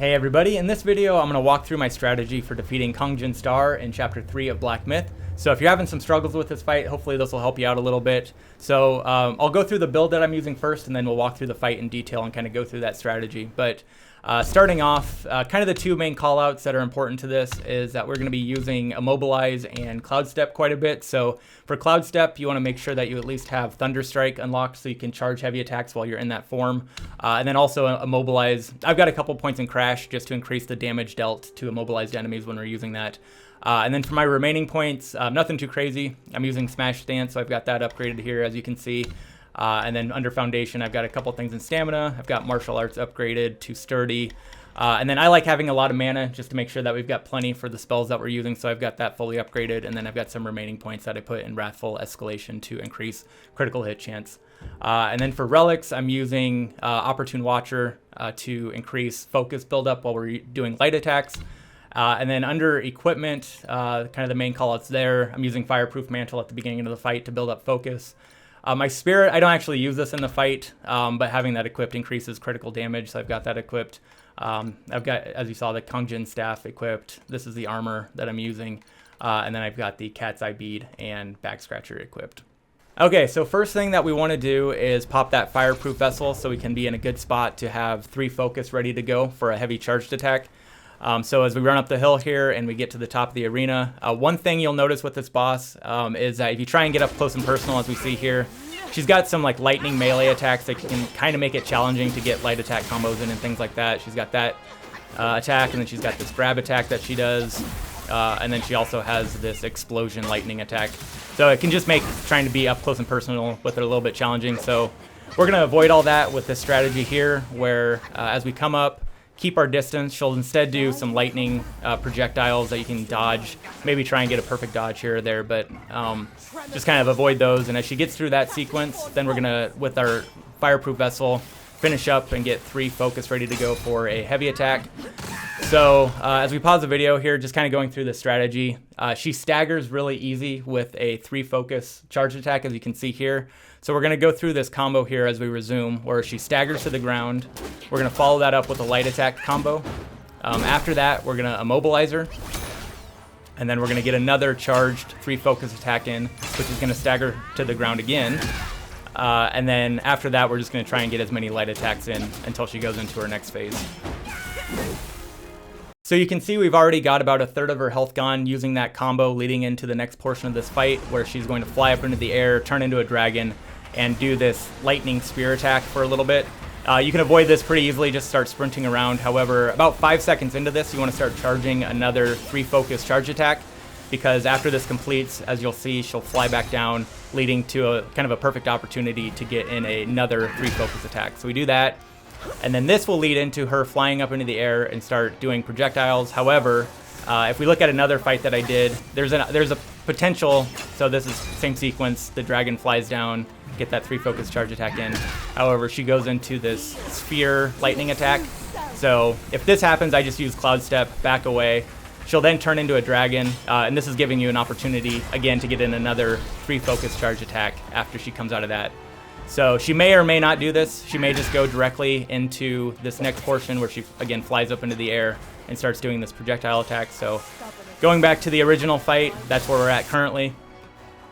Hey everybody, in this video I'm going to walk through my strategy for defeating Kang-Jin Star in Chapter 3 of Black Myth. So if you're having some struggles with this fight, hopefully this will help you out a little bit. So I'll go through the build that I'm using first, and then we'll walk through the fight in detail and kind of go through that strategy. But starting off, kind of the two main callouts that are important to this is that we're going to be using Immobilize and Cloud Step quite a bit. So for Cloud Step, you want to make sure that you at least have Thunder Strike unlocked so you can charge heavy attacks while you're in that form. And then also Immobilize. I've got a couple points in Crash just to increase the damage dealt to immobilized enemies when we're using that. And then for my remaining points, nothing too crazy. I'm using Smash Stance, so I've got that upgraded here, as you can see. And then under Foundation, I've got a couple things in Stamina. I've got Martial Arts upgraded to Sturdy. And then I like having a lot of mana just to make sure that we've got plenty for the spells that we're using, so I've got that fully upgraded. And then I've got some remaining points that I put in Wrathful Escalation to increase critical hit chance. And then for Relics, I'm using Opportune Watcher to increase focus buildup while we're doing light attacks. And then under equipment, kind of the main callouts there, I'm using Fireproof Mantle at the beginning of the fight to build up focus. My Spirit, I don't actually use this in the fight, but having that equipped increases critical damage, so I've got that equipped. I've got, as you saw, the Kang-Jin Staff equipped. This is the armor that I'm using. And then I've got the Cat's Eye Bead and Back Scratcher equipped. Okay, so first thing that we want to do is pop that Fireproof Vessel so we can be in a good spot to have 3 focus ready to go for a heavy charged attack. So as we run up the hill here and we get to the top of the arena, one thing you'll notice with this boss is that if you try and get up close and personal, as we see here, she's got some like lightning melee attacks that can kind of make it challenging to get light attack combos in and things like that. She's got that attack, and then she's got this grab attack that she does, and then she also has this explosion lightning attack. So it can just make trying to be up close and personal with her a little bit challenging. So we're going to avoid all that with this strategy here, where as we come up, keep our distance. She'll instead do some lightning projectiles that you can dodge. Maybe try and get a perfect dodge here or there, but just kind of avoid those. And as she gets through that sequence, then we're going to, with our Fireproof Vessel, finish up and get 3 focus ready to go for a heavy attack. So as we pause the video here, just kind of going through the strategy, she staggers really easy with a 3 focus charge attack, as you can see here. So we're going to go through this combo here as we resume, where she staggers to the ground. We're going to follow that up with a light attack combo. After that, we're going to immobilize her. And then we're going to get another charged 3 focus attack in, which is going to stagger to the ground again. And then after that, we're just going to try and get as many light attacks in until she goes into her next phase. So you can see we've already got about a third of her health gone using that combo leading into the next portion of this fight, where she's going to fly up into the air, turn into a dragon, and do this lightning spear attack for a little bit. You can avoid this pretty easily, just start sprinting around. However, about 5 seconds into this, you want to start charging another 3 focus charge attack, because after this completes, as you'll see, she'll fly back down, leading to a kind of a perfect opportunity to get in another 3 focus attack. So we do that, and then this will lead into her flying up into the air and start doing projectiles. However, if we look at another fight that I did, there's a potential, so this is same sequence, the dragon flies down, get that 3 focus charge attack in. However, she goes into this sphere lightning attack. So if this happens, I just use Cloud Step, back away. She'll then turn into a dragon, and this is giving you an opportunity, again, to get in another 3 focus charge attack after she comes out of that. So she may or may not do this. She may just go directly into this next portion where she, again, flies up into the air and starts doing this projectile attack. So going back to the original fight, that's where we're at currently.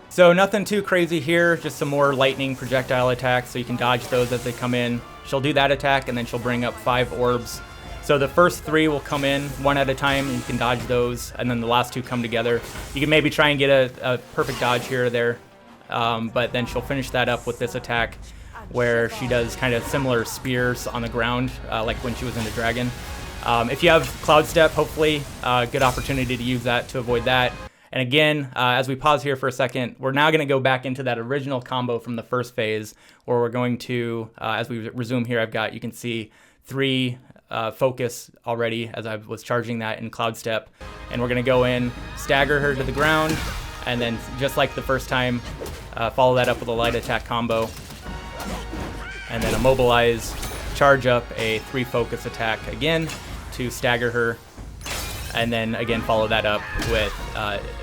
So nothing too crazy here, just some more lightning projectile attacks, so you can dodge those as they come in. She'll do that attack, and then she'll bring up 5 orbs. So the first 3 will come in one at a time, and you can dodge those, and then the last 2 come together. You can maybe try and get a perfect dodge here or there, but then she'll finish that up with this attack where she does kind of similar spears on the ground, like when she was in the dragon. If you have Cloud Step, hopefully good opportunity to use that to avoid that. And again, as we pause here for a second, we're now going to go back into that original combo from the first phase, where we're going to, as we resume here, you can see 3 focus already as I was charging that in Cloud Step. And we're going to go in, stagger her to the ground, and then just like the first time, follow that up with a light attack combo. And then immobilize, charge up a 3 focus attack again to stagger her. And then again, follow that up with,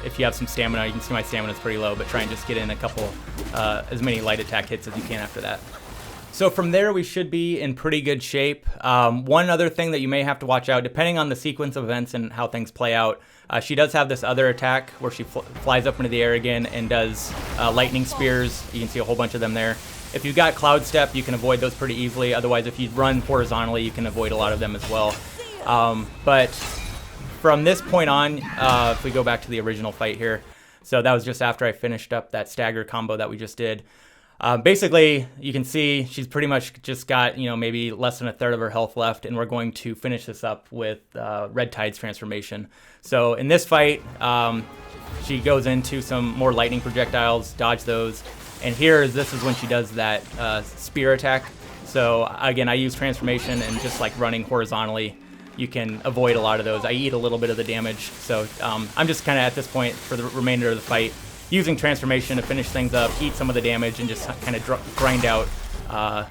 if you have some stamina, you can see my stamina is pretty low, but try and just get in a couple, as many light attack hits as you can after that. So from there, we should be in pretty good shape. One other thing that you may have to watch out, depending on the sequence of events and how things play out, she does have this other attack where she flies up into the air again and does lightning spears. You can see a whole bunch of them there. If you've got Cloud Step, you can avoid those pretty easily. Otherwise, if you run horizontally, you can avoid a lot of them as well. But from this point on, if we go back to the original fight here, so that was just after I finished up that stagger combo that we just did. Basically, you can see she's pretty much just got, maybe less than a third of her health left, and we're going to finish this up with Red Tide's transformation. So in this fight, she goes into some more lightning projectiles, dodge those, and this is when she does that spear attack. So again, I use transformation, and just like running horizontally, you can avoid a lot of those. I eat a little bit of the damage, so I'm just kind of at this point for the remainder of the fight using transformation to finish things up, eat some of the damage, and just kind of grind out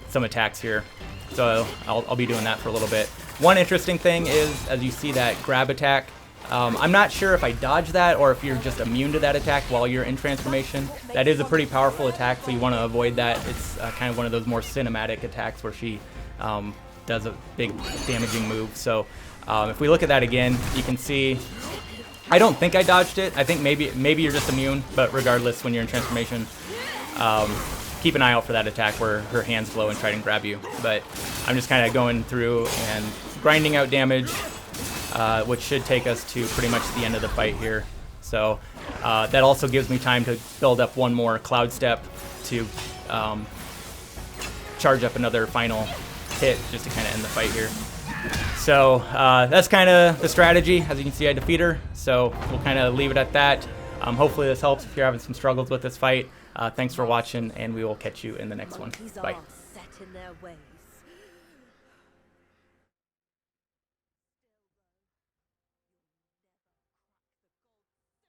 some attacks here. So I'll be doing that for a little bit. One interesting thing is, as you see that grab attack, I'm not sure if I dodge that or if you're just immune to that attack while you're in transformation. That is a pretty powerful attack, so you want to avoid that. It's kind of one of those more cinematic attacks where she does a big damaging move. So if we look at that again, you can see I don't think I dodged it. I think maybe you're just immune, but regardless, when you're in transformation, keep an eye out for that attack where her hands glow and try to grab you. But I'm just kind of going through and grinding out damage, which should take us to pretty much the end of the fight here. So that also gives me time to build up one more Cloud Step to charge up another final hit just to kind of end the fight here. So that's kind of the strategy. As you can see, I defeat her. So we'll kind of leave it at that. Hopefully this helps if you're having some struggles with this fight. Thanks for watching, and we will catch you in the next one. Bye.